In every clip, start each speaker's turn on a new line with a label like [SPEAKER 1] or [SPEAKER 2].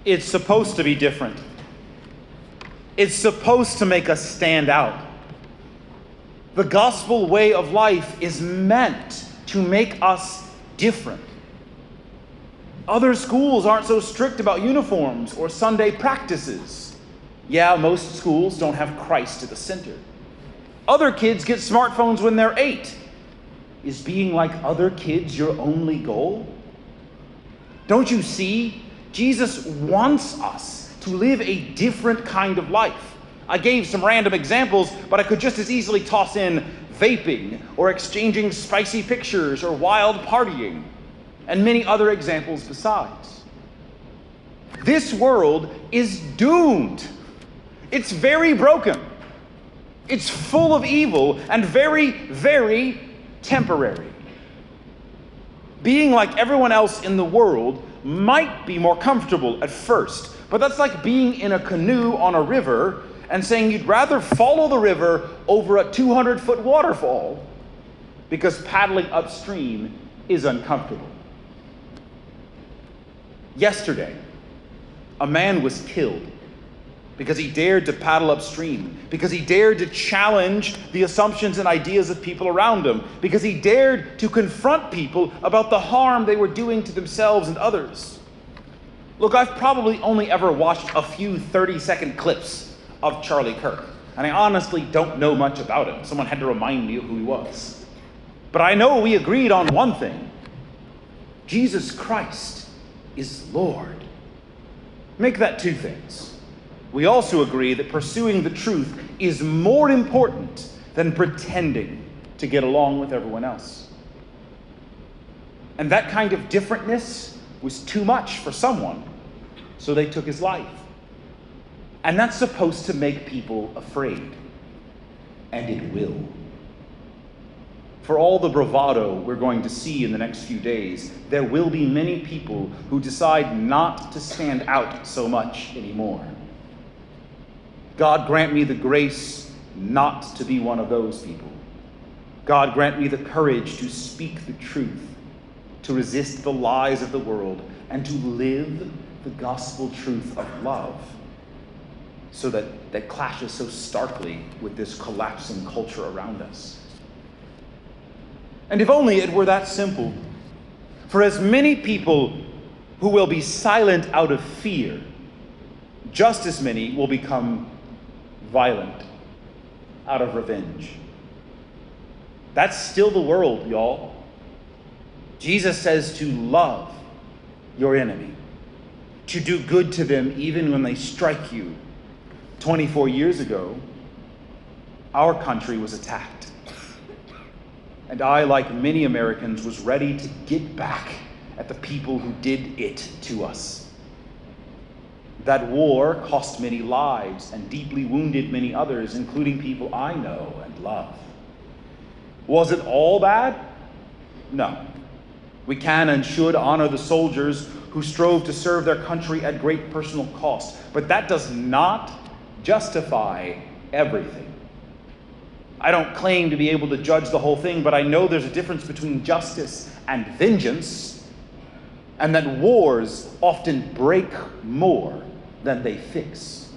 [SPEAKER 1] It's supposed to be different. It's supposed to make us stand out. The gospel way of life is meant to make us different. Other schools aren't so strict about uniforms or Sunday practices. Yeah, most schools don't have Christ at the center. Other kids get smartphones when they're 8. Is being like other kids your only goal? Don't you see? Jesus wants us to live a different kind of life. I gave some random examples, but I could just as easily toss in vaping or exchanging spicy pictures or wild partying, and many other examples besides. This world is doomed. It's very broken. It's full of evil and very, very temporary. Being like everyone else in the world might be more comfortable at first, but that's like being in a canoe on a river and saying you'd rather follow the river over a 200-foot waterfall because paddling upstream is uncomfortable. Yesterday, a man was killed because he dared to paddle upstream, because he dared to challenge the assumptions and ideas of people around him, because he dared to confront people about the harm they were doing to themselves and others. Look, I've probably only ever watched a few 30-second clips of Charlie Kirk, and I honestly don't know much about him. Someone had to remind me of who he was. But I know we agreed on one thing. Jesus Christ is Lord. Make that 2 things. We also agree that pursuing the truth is more important than pretending to get along with everyone else. And that kind of differentness was too much for someone, so they took his life. And that's supposed to make people afraid. And it will. For all the bravado we're going to see in the next few days, there will be many people who decide not to stand out so much anymore. God grant me the grace not to be one of those people. God grant me the courage to speak the truth, to resist the lies of the world, and to live the gospel truth of love, so that clashes so starkly with this collapsing culture around us. And if only it were that simple. For as many people who will be silent out of fear, just as many will become violent out of revenge. That's still the world, y'all. Jesus says to love your enemy, to do good to them even when they strike you. 24 years ago, our country was attacked. And I, like many Americans, was ready to get back at the people who did it to us. That war cost many lives and deeply wounded many others, including people I know and love. Was it all bad? No. We can and should honor the soldiers who strove to serve their country at great personal cost, but that does not justify everything. I don't claim to be able to judge the whole thing, but I know there's a difference between justice and vengeance, and that wars often break more than they fix.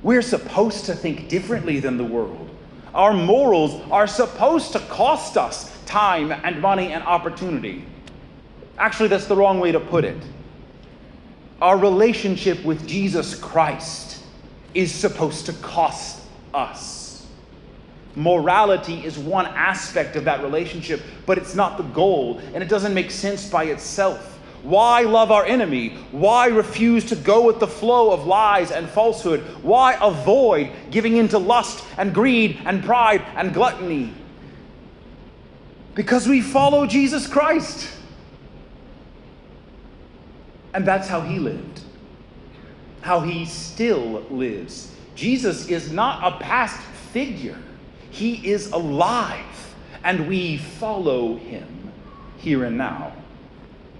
[SPEAKER 1] We're supposed to think differently than the world. Our morals are supposed to cost us time and money and opportunity. Actually, that's the wrong way to put it. Our relationship with Jesus Christ is supposed to cost us. Morality is one aspect of that relationship, but it's not the goal, and it doesn't make sense by itself. Why love our enemy? Why refuse to go with the flow of lies and falsehood? Why avoid giving in to lust and greed and pride and gluttony? Because we follow Jesus Christ. And that's how he lived. How he still lives. Jesus is not a past figure. He is alive. And we follow him here and now.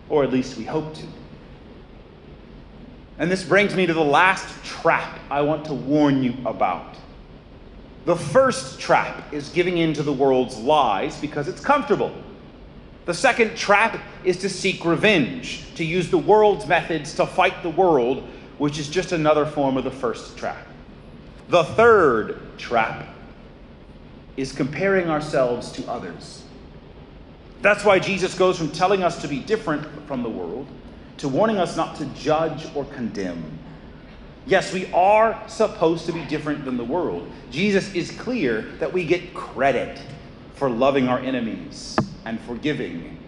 [SPEAKER 1] Or at least we hope to. And this brings me to the last trap I want to warn you about. The first trap is giving in to the world's lies because it's comfortable. The second trap is to seek revenge, to use the world's methods to fight the world, which is just another form of the first trap. The third trap is comparing ourselves to others. That's why Jesus goes from telling us to be different from the world to warning us not to judge or condemn. Yes, we are supposed to be different than the world. Jesus is clear that we get credit for loving our enemies and forgiving.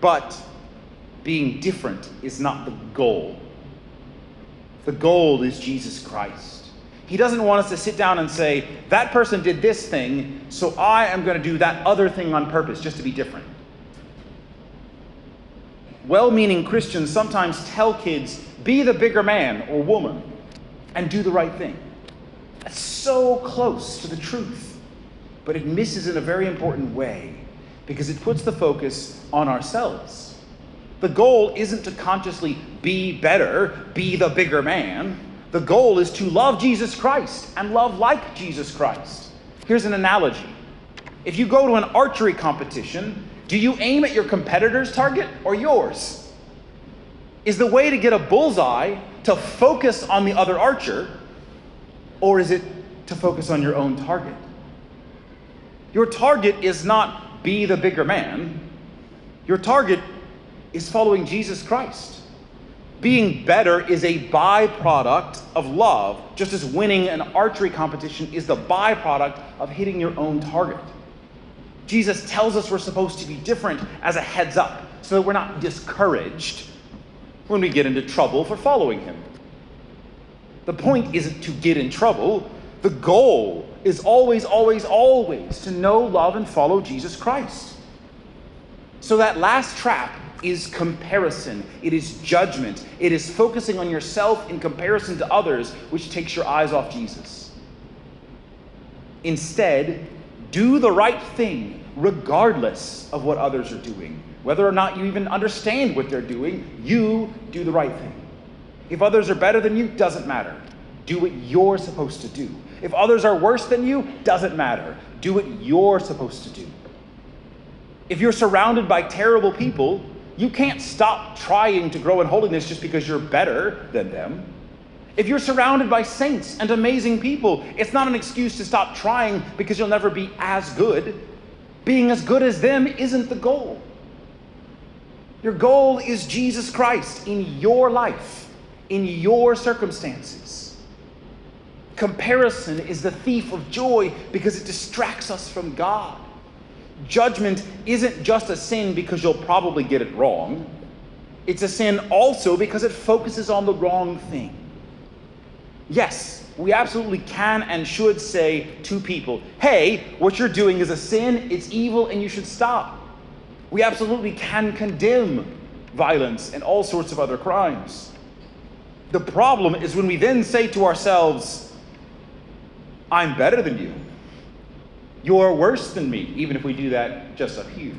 [SPEAKER 1] But being different is not the goal. The goal is Jesus Christ. He doesn't want us to sit down and say, that person did this thing, so I am going to do that other thing on purpose just to be different. Well-meaning Christians sometimes tell kids, be the bigger man or woman and do the right thing. That's so close to the truth, but it misses in a very important way because it puts the focus on ourselves. The goal isn't to consciously be better, be the bigger man. The goal is to love Jesus Christ and love like Jesus Christ. Here's an analogy. If you go to an archery competition, do you aim at your competitor's target or yours? Is the way to get a bullseye to focus on the other archer, or is it to focus on your own target? Your target is not be the bigger man. Your target is following Jesus Christ. Being better is a byproduct of love, just as winning an archery competition is the byproduct of hitting your own target. Jesus tells us we're supposed to be different as a heads up, so that we're not discouraged when we get into trouble for following him. The point isn't to get in trouble. The goal is always, always, always to know, love, and follow Jesus Christ. So that last trap is comparison. It is judgment. It is focusing on yourself in comparison to others, which takes your eyes off Jesus. Instead, do the right thing regardless of what others are doing. Whether or not you even understand what they're doing, you do the right thing. If others are better than you, doesn't matter. Do what you're supposed to do. If others are worse than you, doesn't matter. Do what you're supposed to do. If you're surrounded by terrible people, you can't stop trying to grow in holiness just because you're better than them. If you're surrounded by saints and amazing people, it's not an excuse to stop trying because you'll never be as good. Being as good as them isn't the goal. Your goal is Jesus Christ in your life, in your circumstances. Comparison is the thief of joy because it distracts us from God. Judgment isn't just a sin because you'll probably get it wrong. It's a sin also because it focuses on the wrong thing. Yes, we absolutely can and should say to people, hey, what you're doing is a sin, it's evil, and you should stop. We absolutely can condemn violence and all sorts of other crimes. The problem is when we then say to ourselves, I'm better than you. You're worse than me, even if we do that just up here.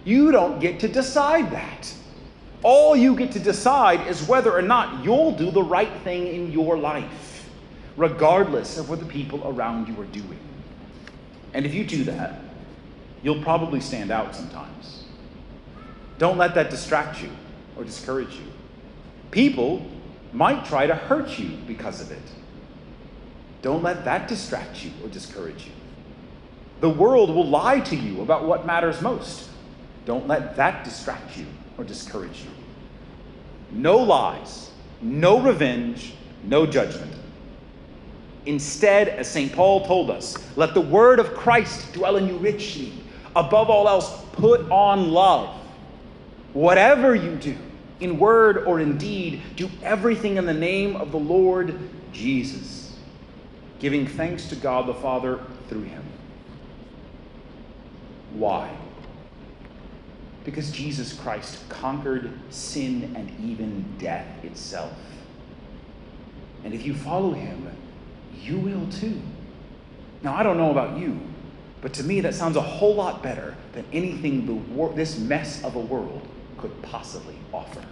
[SPEAKER 1] You don't get to decide that. All you get to decide is whether or not you'll do the right thing in your life, regardless of what the people around you are doing. And if you do that, you'll probably stand out sometimes. Don't let that distract you or discourage you. People might try to hurt you because of it. Don't let that distract you or discourage you. The world will lie to you about what matters most. Don't let that distract you or discourage you. No lies, no revenge, no judgment. Instead, as St. Paul told us, let the word of Christ dwell in you richly. Above all else, put on love. Whatever you do, in word or in deed, do everything in the name of the Lord Jesus, giving thanks to God the Father through him. Why? Because Jesus Christ conquered sin and even death itself. And if you follow him, you will too. Now, I don't know about you, but to me that sounds a whole lot better than anything this mess of a world could possibly offer.